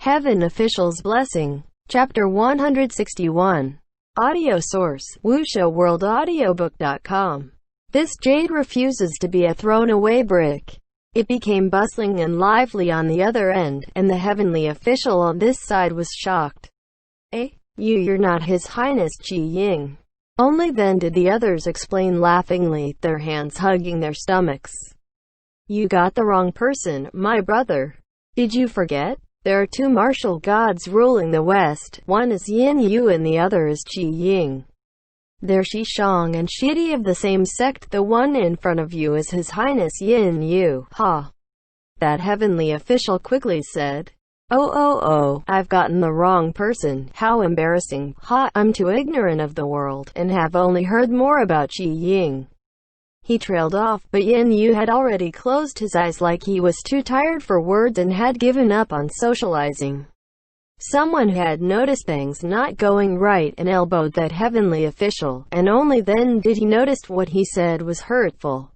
Heaven Official's Blessing. Chapter 161. Audio source: WuXiaWorldAudiobook.com. This jade refuses to be a thrown-away brick. It became bustling and lively on the other end, and the heavenly official on this side was shocked. You're not His Highness Qi Ying. Only then did the others explain laughingly, their hands hugging their stomachs. You got the wrong person, my brother. Did you forget? There are two martial gods ruling the West. One is Yin Yu and the other is Qi Ying. They're Shishang and Shidi of the same sect. The one in front of you is His Highness Yin Yu. Ha! That heavenly official quickly said. Oh, I've gotten the wrong person. How embarrassing. Ha! I'm too ignorant of the world, and have only heard more about Qi Ying. He trailed off, but Yin Yu had already closed his eyes like he was too tired for words and had given up on socializing. Someone had noticed things not going right and elbowed that heavenly official, and only then did he notice what he said was hurtful.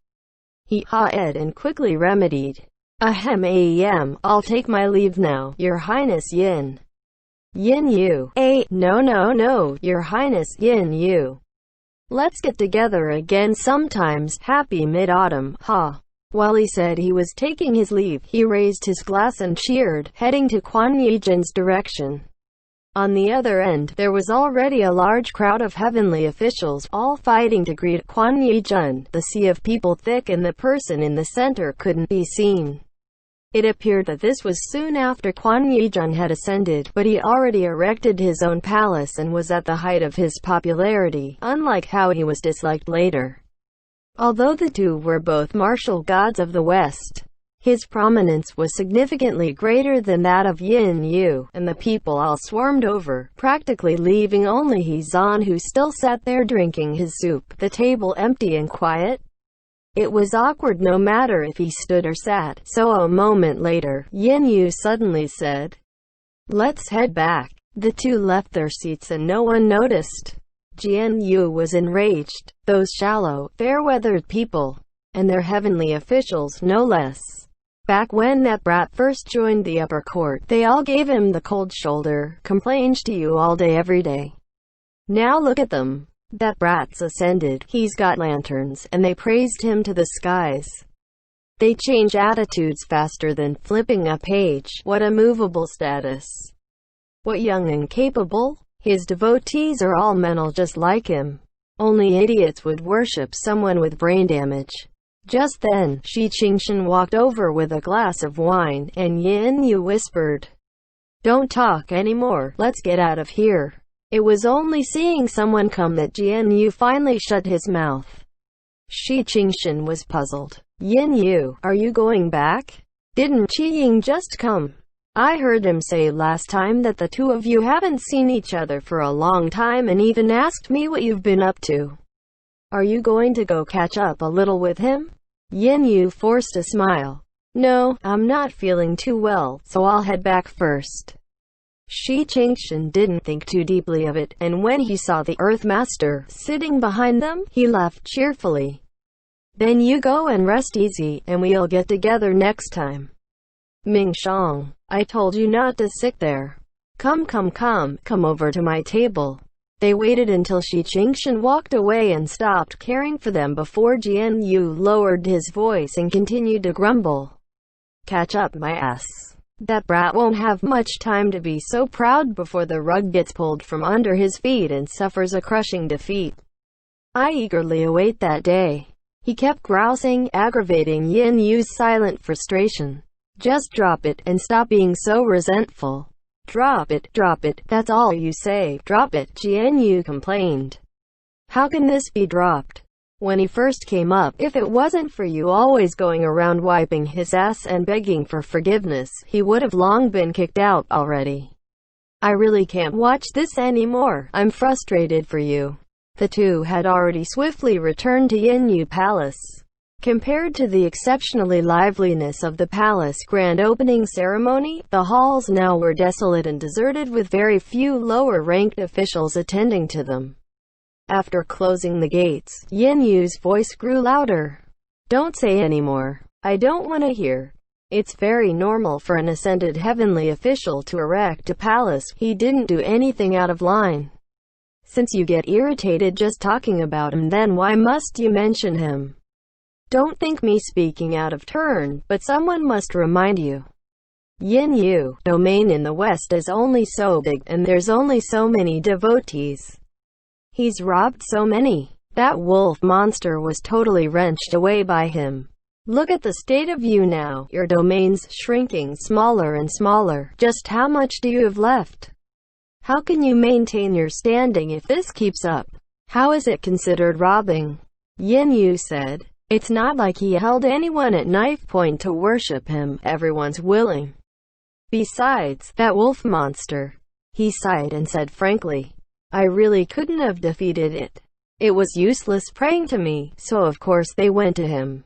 He ha-ed and quickly remedied. I'll take my leave now, Your Highness Yin. Yin Yu. No, Your Highness Yin Yu. Let's get together again sometimes. Happy Mid-Autumn. Ha! While he said he was taking his leave, he raised his glass and cheered, heading to Quan Yizhen's direction. On the other end, there was already a large crowd of heavenly officials, all fighting to greet Quan Yizhen. The sea of people thick and the person in the center couldn't be seen. It appeared that this was soon after Quan Yizhen had ascended, but he already erected his own palace and was at the height of his popularity, unlike how he was disliked later. Although the two were both martial gods of the West, his prominence was significantly greater than that of Yin Yu, and the people all swarmed over, practically leaving only He Zhan, who still sat there drinking his soup, the table empty and quiet. It was awkward no matter if he stood or sat, so a moment later, Yin Yu suddenly said, "Let's head back." The two left their seats and no one noticed. Yin Yu was enraged. Those shallow, fair-weathered people, and their heavenly officials no less. Back when that brat first joined the upper court, they all gave him the cold shoulder, complained to you all day every day. Now look at them. That brat's ascended, he's got lanterns, and they praised him to the skies. They change attitudes faster than flipping a page. What a movable status. What young and capable. His devotees are all mental just like him. Only idiots would worship someone with brain damage. Just then, Shi Qingshan walked over with a glass of wine, and Yin Yu whispered, "Don't talk anymore, let's get out of here." It was only seeing someone come that Yin Yu finally shut his mouth. Shi Qingshan was puzzled. Yin Yu, are you going back? Didn't Qi Ying just come? I heard him say last time that the two of you haven't seen each other for a long time and even asked me what you've been up to. Are you going to go catch up a little with him? Yin Yu forced a smile. No, I'm not feeling too well, so I'll head back first. Shi Qingshan didn't think too deeply of it, and when he saw the Earth Master sitting behind them, he laughed cheerfully. Then you go and rest easy, and we'll get together next time. Ming Shang, I told you not to sit there. Come over to my table. They waited until Shi Qingshan walked away and stopped caring for them before Yin Yu lowered his voice and continued to grumble. Catch up my ass. That brat won't have much time to be so proud before the rug gets pulled from under his feet and suffers a crushing defeat. I eagerly await that day. He kept grousing, aggravating Yin Yu's silent frustration. Just drop it, and stop being so resentful. Drop it, that's all you say. Drop it, Yin Yu complained. How can this be dropped? When he first came up, if it wasn't for you always going around wiping his ass and begging for forgiveness, he would have long been kicked out already. I really can't watch this anymore. I'm frustrated for you. The two had already swiftly returned to Yin Yu Palace. Compared to the exceptionally liveliness of the palace grand opening ceremony, the halls now were desolate and deserted with very few lower-ranked officials attending to them. After closing the gates, Yin Yu's voice grew louder. Don't say anymore. I don't want to hear. It's very normal for an ascended heavenly official to erect a palace. He didn't do anything out of line. Since you get irritated just talking about him, then why must you mention him? Don't think me speaking out of turn, but someone must remind you. Yin Yu domain in the West is only so big, and there's only so many devotees. He's robbed so many. That wolf monster was totally wrenched away by him. Look at the state of you now. Your domain's shrinking smaller and smaller. Just how much do you have left? How can you maintain your standing if this keeps up? How is it considered robbing? Yin Yu said. It's not like he held anyone at knife point to worship him. Everyone's willing. Besides, that wolf monster. He sighed and said frankly, I really couldn't have defeated it. It was useless praying to me, so of course they went to him.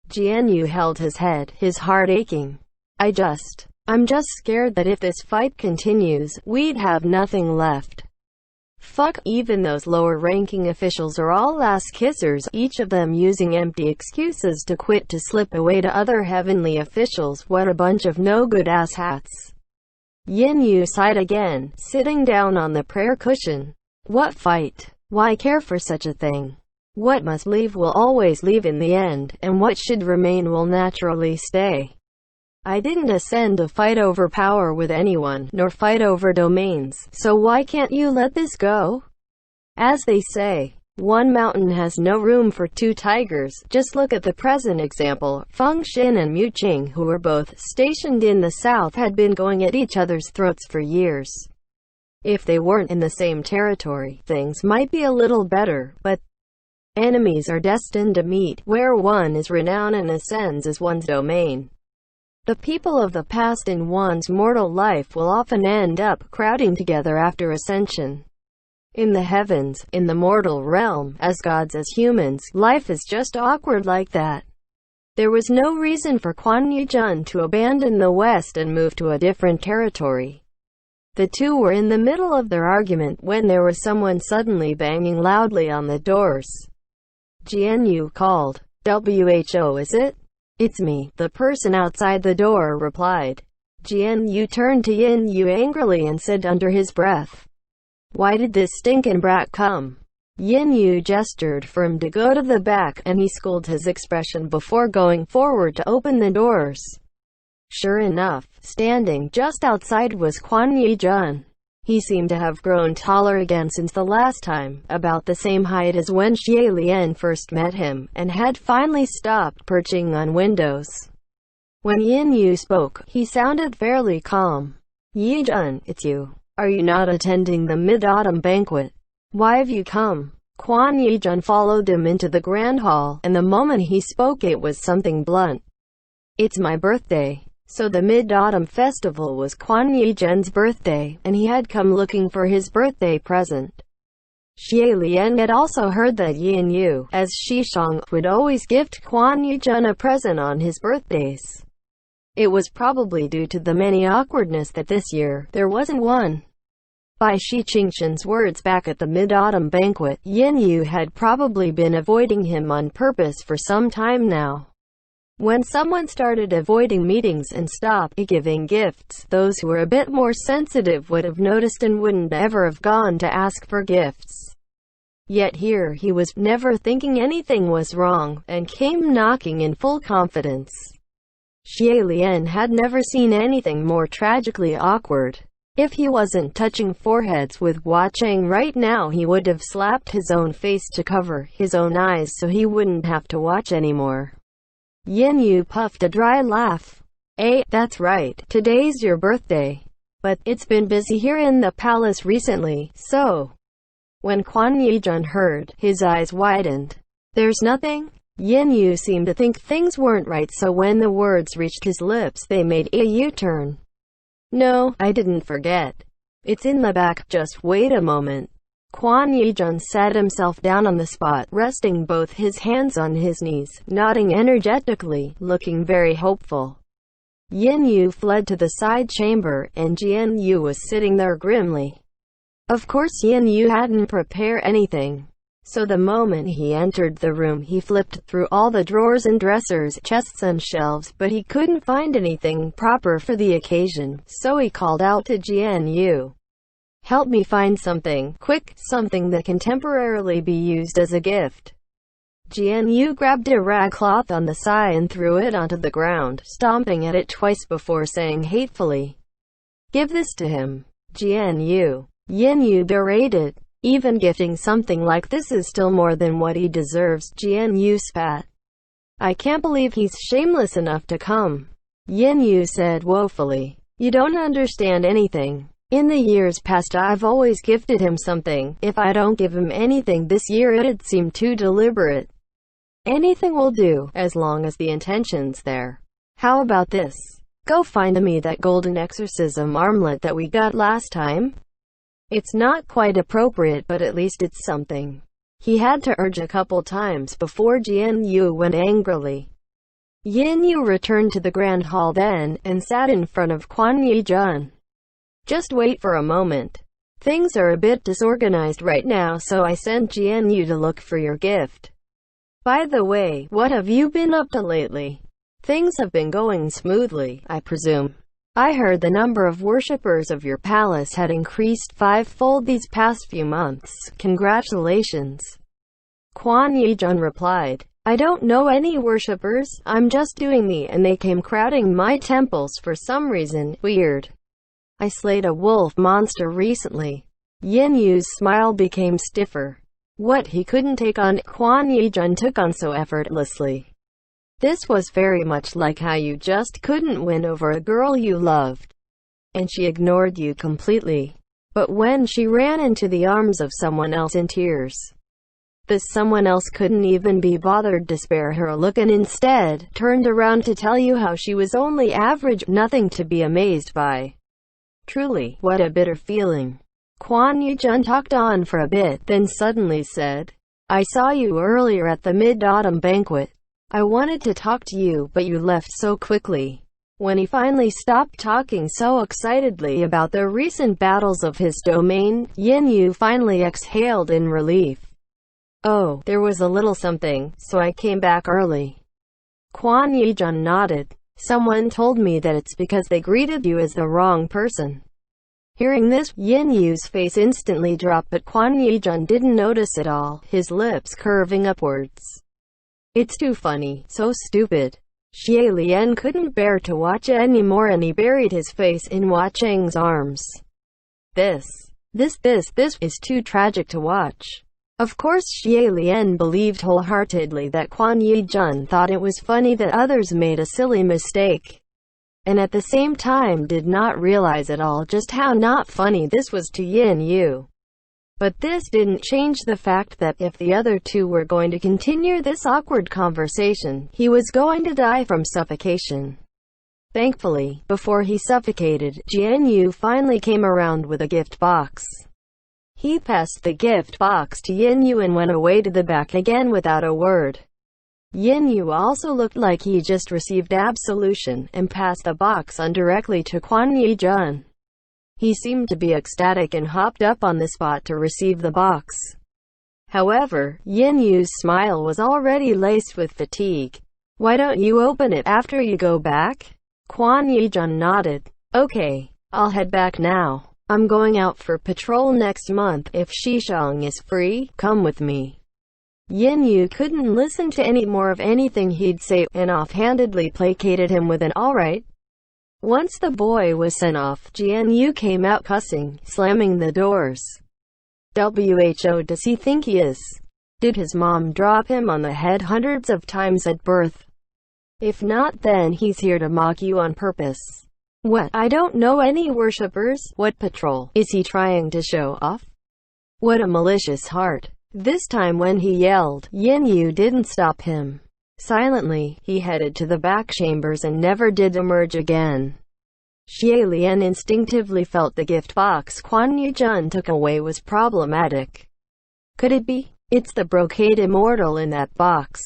Jian Yu held his head, his heart aching. I'm just scared that if this fight continues, we'd have nothing left. Fuck, even those lower-ranking officials are all ass-kissers, each of them using empty excuses to quit to slip away to other heavenly officials. What a bunch of no-good asshats. Yin Yu sighed again, sitting down on the prayer cushion. What fight? Why care for such a thing? What must leave will always leave in the end, and what should remain will naturally stay. I didn't ascend to fight over power with anyone, nor fight over domains, so why can't you let this go? As they say, one mountain has no room for two tigers. Just look at the present example. Feng Xin and Mu Qing, who were both stationed in the south, had been going at each other's throats for years. If they weren't in the same territory, things might be a little better, but enemies are destined to meet, where one is renowned and ascends as one's domain. The people of the past in one's mortal life will often end up crowding together after ascension. In the heavens, in the mortal realm, as gods as humans, life is just awkward like that. There was no reason for Quan Yi Jun to abandon the West and move to a different territory. The two were in the middle of their argument when there was someone suddenly banging loudly on the doors. Jian Yu called. "WHO, is it?" "It's me," the person outside the door replied. Jian Yu turned to Yin Yu angrily and said under his breath, "Why did this stinkin' brat come?" Yin Yu gestured for him to go to the back, and he schooled his expression before going forward to open the doors. Sure enough, standing just outside was Quan Yi Jun. He seemed to have grown taller again since the last time, about the same height as when Xie Lian first met him, and had finally stopped perching on windows. When Yin Yu spoke, he sounded fairly calm. "Yi Jun, it's you. Are you not attending the Mid-Autumn banquet? Why have you come?" Quan Yi Jun followed him into the grand hall, and the moment he spoke it was something blunt. "It's my birthday." So the Mid-Autumn Festival was Quan Yi Jun's birthday, and he had come looking for his birthday present. Xie Lian had also heard that Yin Yu, as Shishang, would always gift Quan Yi Jun a present on his birthdays. It was probably due to the many awkwardness that this year, there wasn't one. By Shi Qingshan's words back at the Mid-Autumn banquet, Yin Yu had probably been avoiding him on purpose for some time now. When someone started avoiding meetings and stopped giving gifts, those who were a bit more sensitive would have noticed and wouldn't ever have gone to ask for gifts. Yet here he was, never thinking anything was wrong, and came knocking in full confidence. Xie Lian had never seen anything more tragically awkward. If he wasn't touching foreheads with Hua Cheng right now, he would have slapped his own face to cover his own eyes so he wouldn't have to watch anymore. Yin Yu puffed a dry laugh. That's right, today's your birthday. But it's been busy here in the palace recently, so..." When Quan Yi Jun heard, his eyes widened. "There's nothing?" Yin Yu seemed to think things weren't right, so when the words reached his lips they made a U-turn. "No, I didn't forget. It's in the back, just wait a moment." Quan Yi Jun sat himself down on the spot, resting both his hands on his knees, nodding energetically, looking very hopeful. Yin Yu fled to the side chamber, and Jian Yu was sitting there grimly. Of course Yin Yu hadn't prepared anything. So the moment he entered the room, he flipped through all the drawers and dressers, chests and shelves, but he couldn't find anything proper for the occasion, so he called out to Jian Yu. "Help me find something, quick, something that can temporarily be used as a gift." Jian Yu grabbed a rag cloth on the side and threw it onto the ground, stomping at it twice before saying hatefully, "Give this to him." Jian Yu. Yin Yu berated. "Even gifting something like this is still more than what he deserves." Jian Yu spat. "I can't believe he's shameless enough to come." Yin Yu said woefully. "You don't understand anything. In the years past I've always gifted him something. If I don't give him anything this year it'd seem too deliberate. Anything will do, as long as the intention's there. How about this? Go find me that golden exorcism armlet that we got last time. It's not quite appropriate, but at least it's something." He had to urge a couple times before Jian Yu went angrily. Yin Yu returned to the grand hall then, and sat in front of Quan Yi Jun. "Just wait for a moment. Things are a bit disorganized right now, so I sent Jian Yu to look for your gift. By the way, what have you been up to lately? Things have been going smoothly, I presume. I heard the number of worshippers of your palace had increased fivefold these past few months. Congratulations." Quan Yi Jun replied. "I don't know any worshippers, I'm just doing me, and they came crowding my temples for some reason. Weird. I slayed a wolf monster recently." Yin Yu's smile became stiffer. What he couldn't take on, Quan Yi Jun took on so effortlessly. This was very much like how you just couldn't win over a girl you loved, and she ignored you completely. But when she ran into the arms of someone else in tears, this someone else couldn't even be bothered to spare her a look and instead turned around to tell you how she was only average, nothing to be amazed by. Truly, what a bitter feeling. Quan Yi Jun talked on for a bit, then suddenly said, "I saw you earlier at the Mid-Autumn banquet. I wanted to talk to you, but you left so quickly." When he finally stopped talking so excitedly about the recent battles of his domain, Yin Yu finally exhaled in relief. "Oh, there was a little something, so I came back early." Quan Yi Jun nodded. "Someone told me that it's because they greeted you as the wrong person." Hearing this, Yin Yu's face instantly dropped, but Quan Yi Jun didn't notice at all, his lips curving upwards. "It's too funny, so stupid." Xie Lian couldn't bear to watch anymore and he buried his face in Hua Cheng's arms. This is too tragic to watch." Of course Xie Lian believed wholeheartedly that Quan Yi Jun thought it was funny that others made a silly mistake, and at the same time did not realize at all just how not funny this was to Yin Yu. But this didn't change the fact that if the other two were going to continue this awkward conversation, he was going to die from suffocation. Thankfully, before he suffocated, Jian Yu finally came around with a gift box. He passed the gift box to Yin Yu and went away to the back again without a word. Yin Yu also looked like he just received absolution, and passed the box on directly to Quan Yi Jun. He seemed to be ecstatic and hopped up on the spot to receive the box. However, Yin Yu's smile was already laced with fatigue. "Why don't you open it after you go back?" Quan Yi Jun nodded. "Okay, I'll head back now. I'm going out for patrol next month. If Shishang is free, come with me." Yin Yu couldn't listen to any more of anything he'd say, and offhandedly placated him with an "alright." Once the boy was sent off, Jian Yu came out cussing, slamming the doors. "Who does he think he is? Did his mom drop him on the head hundreds of times at birth? If not, then he's here to mock you on purpose." "What? I don't know any worshippers. What patrol? Is he trying to show off?" What a malicious heart. This time when he yelled, Yin Yu didn't stop him. Silently, he headed to the back chambers and never did emerge again. Xie Lian instinctively felt the gift box Quan Yi Jun took away was problematic. Could it be? "It's the brocade immortal in that box."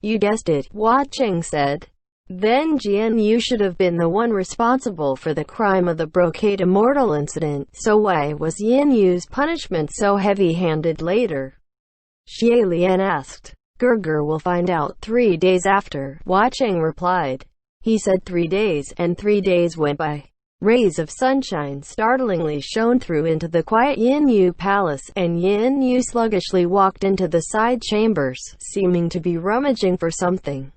"You guessed it," Hua Cheng said. "Then Jian Yu should have been the one responsible for the crime of the brocade immortal incident, so why was Yin Yu's punishment so heavy-handed later?" Xie Lian asked. Gerger will find out 3 days after, Hua Cheng replied. He said 3 days, and 3 days went by. Rays of sunshine startlingly shone through into the quiet Yin Yu palace, and Yin Yu sluggishly walked into the side chambers, seeming to be rummaging for something.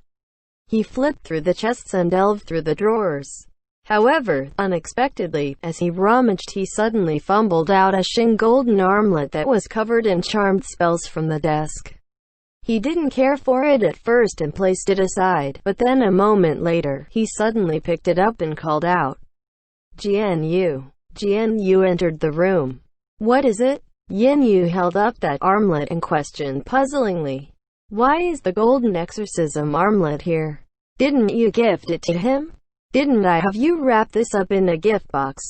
He flipped through the chests and delved through the drawers. However, unexpectedly, as he rummaged, he suddenly fumbled out a Xing golden armlet that was covered in charmed spells from the desk. He didn't care for it at first and placed it aside, but then a moment later, he suddenly picked it up and called out, "Jian Yu." Jian Yu entered the room. "What is it?" Yin Yu held up that armlet and questioned puzzlingly. "Why is the golden exorcism armlet here? Didn't you gift it to him?" "Didn't I have you wrap this up in a gift box?"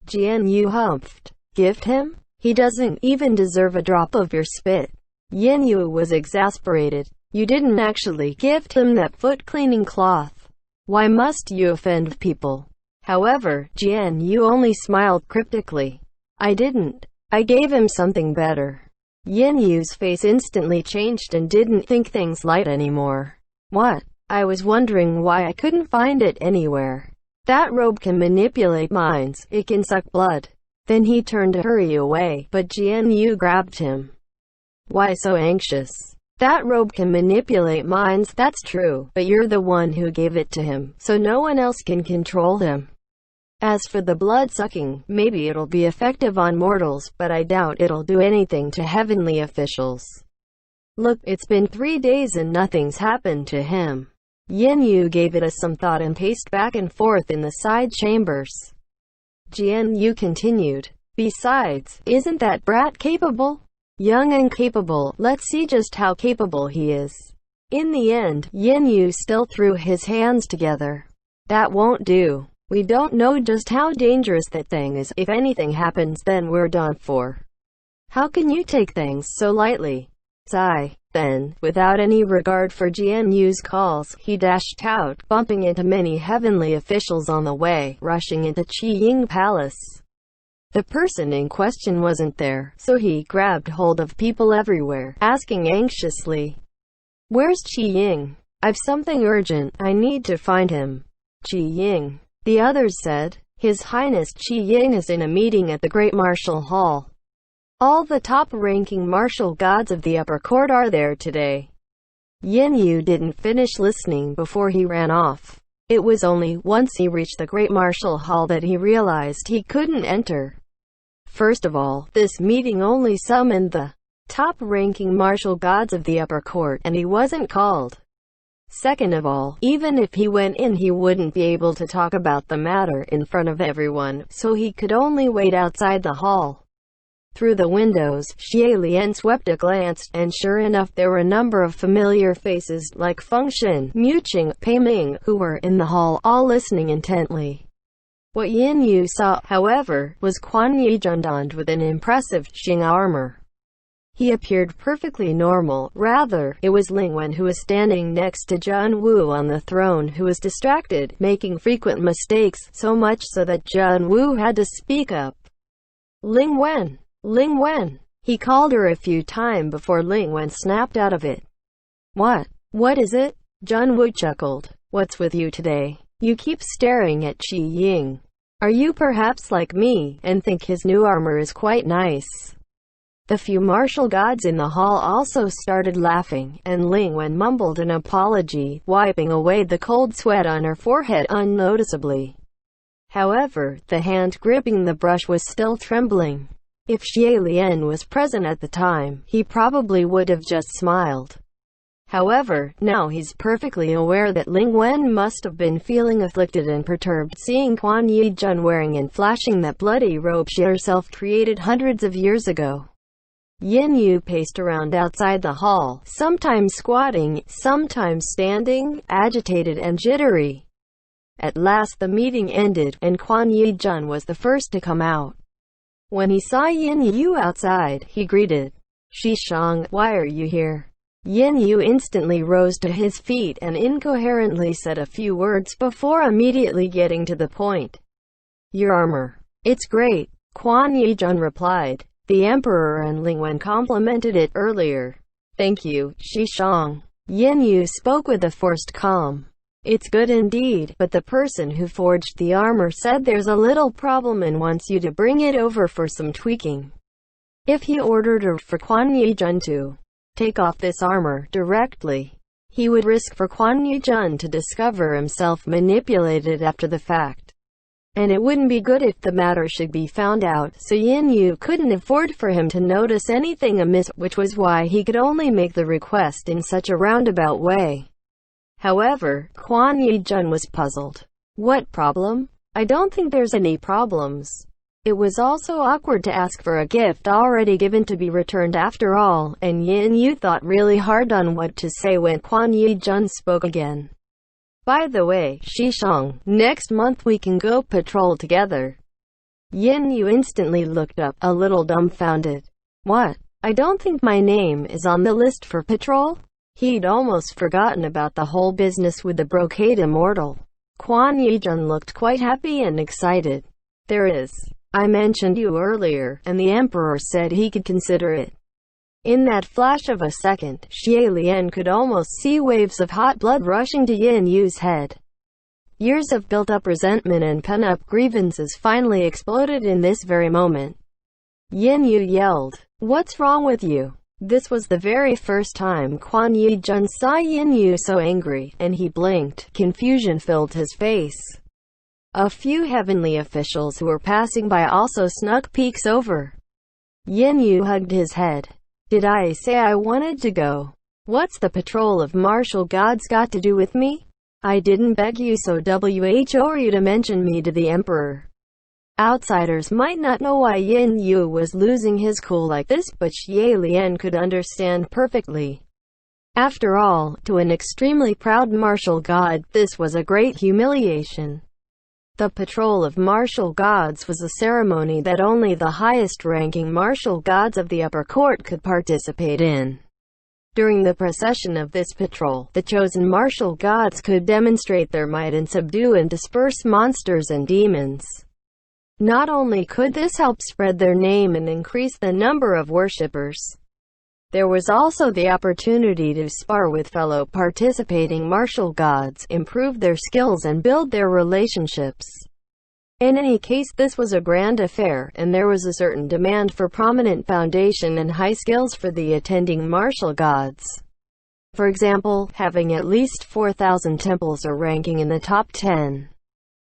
Jian Yu humphed. "Gift him? He doesn't even deserve a drop of your spit." Yin Yu was exasperated. "You didn't actually gift him that foot-cleaning cloth. Why must you offend people?" However, Jian Yu only smiled cryptically. "I didn't. I gave him something better." Yin Yu's face instantly changed and didn't think things light anymore. "What? I was wondering why I couldn't find it anywhere. That robe can manipulate minds, it can suck blood." Then he turned to hurry away, but Jian Yu grabbed him. "Why so anxious? That robe can manipulate minds, that's true, but you're the one who gave it to him, so no one else can control him. As for the blood-sucking, maybe it'll be effective on mortals, but I doubt it'll do anything to heavenly officials. Look, it's been 3 days and nothing's happened to him." Yin Yu gave it some thought and paced back and forth in the side chambers. Jian Yu continued, "Besides, isn't that brat capable? Young and capable, let's see just how capable he is." In the end, Yin Yu still threw his hands together. "That won't do. We don't know just how dangerous that thing is. If anything happens, then we're done for. How can you take things so lightly?" Sigh. Then, without any regard for Jian Yu's calls, he dashed out, bumping into many heavenly officials on the way, rushing into Qi Ying Palace. The person in question wasn't there, so he grabbed hold of people everywhere, asking anxiously, "Where's Qi Ying? I've something urgent, I need to find him." "Qi Ying?" the others said. "His Highness Qi Ying is in a meeting at the Great Martial Hall. All the top-ranking martial gods of the upper court are there today." Yin Yu didn't finish listening before he ran off. It was only once he reached the Great Martial Hall that he realized he couldn't enter. First of all, this meeting only summoned the top-ranking martial gods of the upper court, and he wasn't called. Second of all, even if he went in, he wouldn't be able to talk about the matter in front of everyone, so he could only wait outside the hall. Through the windows, Xie Lian swept a glance, and sure enough there were a number of familiar faces, like Feng Shen, Mu Qing, Pei Ming, who were in the hall, all listening intently. What Yin Yu saw, however, was Quan Yi donned with an impressive Xing armor. He appeared perfectly normal. Rather, it was Ling Wen who was standing next to Zhen Wu on the throne, who was distracted, making frequent mistakes, so much so that Zhen Wu had to speak up. "Ling Wen! Ling Wen!" He called her a few times before Ling Wen snapped out of it. What is it?" Zhen Wu chuckled. "What's with you today? You keep staring at Qi Ying. Are you perhaps like me, and think his new armor is quite nice?" The few martial gods in the hall also started laughing, and Ling Wen mumbled an apology, wiping away the cold sweat on her forehead unnoticeably. However, the hand gripping the brush was still trembling. If Xie Lian was present at the time, he probably would have just smiled. However, now he's perfectly aware that Ling Wen must have been feeling afflicted and perturbed, seeing Quan Yi Jun wearing and flashing that bloody robe she herself created hundreds of years ago. Yin Yu paced around outside the hall, sometimes squatting, sometimes standing, agitated and jittery. At last the meeting ended, and Quan Yi Jun was the first to come out. When he saw Yin Yu outside, he greeted, "Shishang, why are you here?" Yin Yu instantly rose to his feet and incoherently said a few words before immediately getting to the point. "Your armor. It's great," Quan Yi Jun replied. "The Emperor and Ling Wen complimented it earlier. Thank you, Shishang. Yin Yu spoke with a forced calm. It's good indeed, but the person who forged the armor said there's a little problem and wants you to bring it over for some tweaking. If he ordered her for Quan Yi-jun to take off this armor directly, he would risk for Quan Yi-jun to discover himself manipulated after the fact. And it wouldn't be good if the matter should be found out, so Yin Yu couldn't afford for him to notice anything amiss, which was why he could only make the request in such a roundabout way. However, Quan Yi-jun was puzzled. What problem? I don't think there's any problems. It was also awkward to ask for a gift already given to be returned after all, and Yin Yu thought really hard on what to say when Quan Yi-jun spoke again. By the way, Shishang, next month we can go patrol together. Yin Yu instantly looked up, a little dumbfounded. What? I don't think my name is on the list for patrol? He'd almost forgotten about the whole business with the Brocade Immortal. Quan Yi-jun looked quite happy and excited. There is. I mentioned you earlier, and the Emperor said he could consider it. In that flash of a second, Xie Lian could almost see waves of hot blood rushing to Yin Yu's head. Years of built-up resentment and pent-up grievances finally exploded in this very moment. Yin Yu yelled, "What's wrong with you?" This was the very first time Quan Yi-jun saw Yin Yu so angry, and he blinked. Confusion filled his face. A few heavenly officials who were passing by also snuck peeks over. Yin Yu hugged his head. Did I say I wanted to go? What's the patrol of martial gods got to do with me? I didn't beg you so who you to mention me to the Emperor. Outsiders might not know why Yin Yu was losing his cool like this, but Xie Lian could understand perfectly. After all, to an extremely proud martial god, this was a great humiliation. The patrol of martial gods was a ceremony that only the highest-ranking martial gods of the upper court could participate in. During the procession of this patrol, the chosen martial gods could demonstrate their might and subdue and disperse monsters and demons. Not only could this help spread their name and increase the number of worshippers, there was also the opportunity to spar with fellow participating martial gods, improve their skills and build their relationships. In any case, this was a grand affair, and there was a certain demand for prominent foundation and high skills for the attending martial gods. For example, having at least 4,000 temples or ranking in the top 10.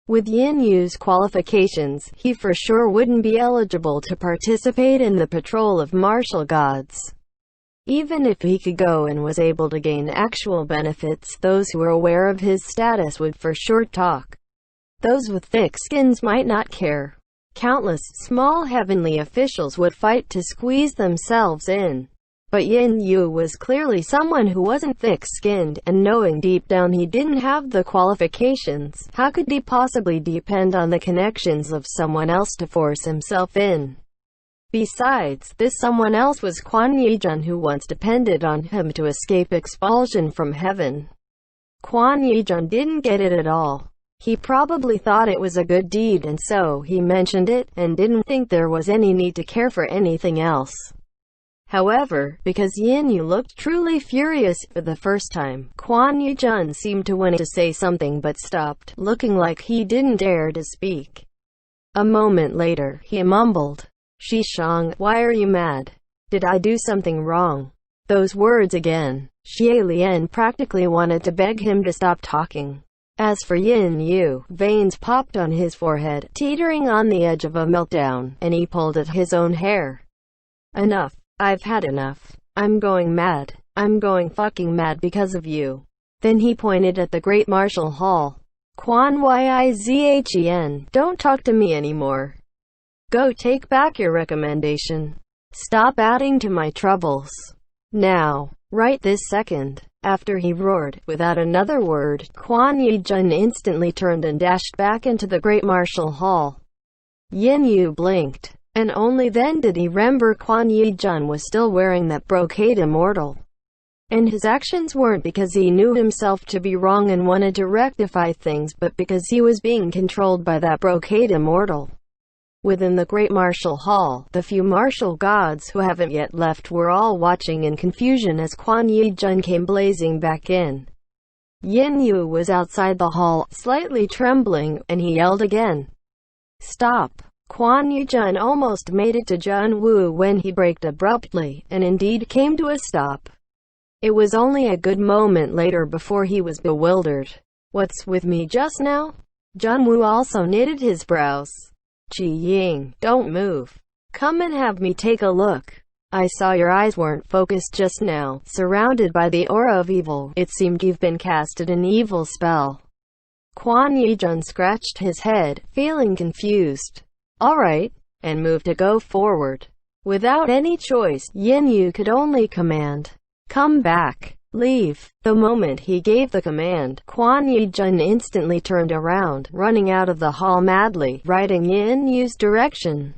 With Yin Yu's qualifications, he for sure wouldn't be eligible to participate in the patrol of martial gods. Even if he could go and was able to gain actual benefits, those who were aware of his status would for sure talk. Those with thick skins might not care. Countless small heavenly officials would fight to squeeze themselves in. But Yin Yu was clearly someone who wasn't thick-skinned, and knowing deep down he didn't have the qualifications, how could he possibly depend on the connections of someone else to force himself in? Besides, this someone else was Quan Yi-jun, who once depended on him to escape expulsion from heaven. Quan Yi-jun didn't get it at all. He probably thought it was a good deed, and so he mentioned it, and didn't think there was any need to care for anything else. However, because Yin Yu looked truly furious for the first time, Quan Yi-jun seemed to want to say something but stopped, looking like he didn't dare to speak. A moment later, he mumbled, "Shishang, why are you mad? Did I do something wrong?" Those words again. Xie Lian practically wanted to beg him to stop talking. As for Yin Yu, veins popped on his forehead, teetering on the edge of a meltdown, and he pulled at his own hair. Enough. I've had enough. I'm going mad. I'm going fucking mad because of you. Then he pointed at the Great Martial Hall. Quan Yizhen, don't talk to me anymore. Go take back your recommendation. Stop adding to my troubles. Now. Right this second. After he roared, without another word, Quan Yi-jun instantly turned and dashed back into the Great Martial Hall. Yin Yu blinked, and only then did he remember Quan Yi-jun was still wearing that Brocade Immortal. And his actions weren't because he knew himself to be wrong and wanted to rectify things, but because he was being controlled by that Brocade Immortal. Within the great martial hall, the few martial gods who haven't yet left were all watching in confusion as Quan Yi Jun came blazing back in. Yin Yu was outside the hall, slightly trembling, and he yelled again. "Stop!" Quan Yi Jun almost made it to Jun Wu when he braked abruptly, and indeed came to a stop. It was only a good moment later before he was bewildered. "What's with me just now?" Jun Wu also knitted his brows. "Qi Ying, don't move. Come and have me take a look. I saw your eyes weren't focused just now. Surrounded by the aura of evil, it seemed you've been casted an evil spell." Quan Yi Jun scratched his head, feeling confused. "All right," and moved to go forward. Without any choice, Yin Yu could only command, "Come back. Leave." The moment he gave the command, Quan Yi Jun instantly turned around, running out of the hall madly, riding Yin Yu's direction.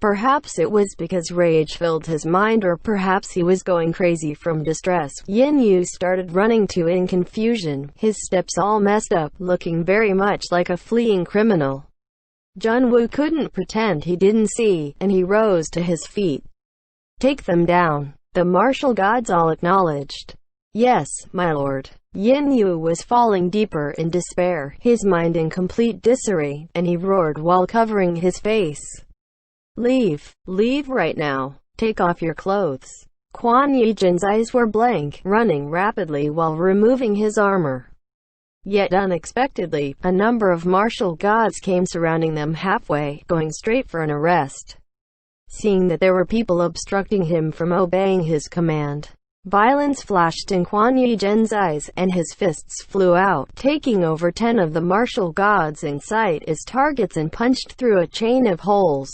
Perhaps it was because rage filled his mind, or perhaps he was going crazy from distress. Yin Yu started running too in confusion, his steps all messed up, looking very much like a fleeing criminal. Jun Wu couldn't pretend he didn't see, and he rose to his feet. "Take them down." The martial gods all acknowledged. "Yes, my lord." Yin Yu was falling deeper in despair, his mind in complete disarray, and he roared while covering his face. "Leave. Leave right now. Take off your clothes." Quan Yi Jun's eyes were blank, running rapidly while removing his armor. Yet unexpectedly, a number of martial gods came surrounding them halfway, going straight for an arrest. Seeing that there were people obstructing him from obeying his command, violence flashed in Quan Yi Jun's eyes, and his fists flew out, taking over 10 of the martial gods in sight as targets and punched through a chain of holes.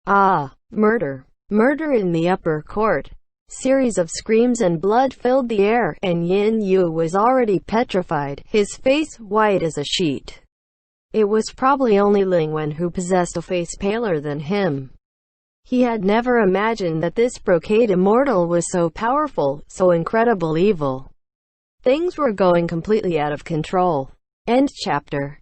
Ah! Murder! Murder in the upper court! Series of screams and blood filled the air, and Yin Yu was already petrified, his face white as a sheet. It was probably only Ling Wen who possessed a face paler than him. He had never imagined that this brocade immortal was so powerful, so incredible evil. Things were going completely out of control. End chapter.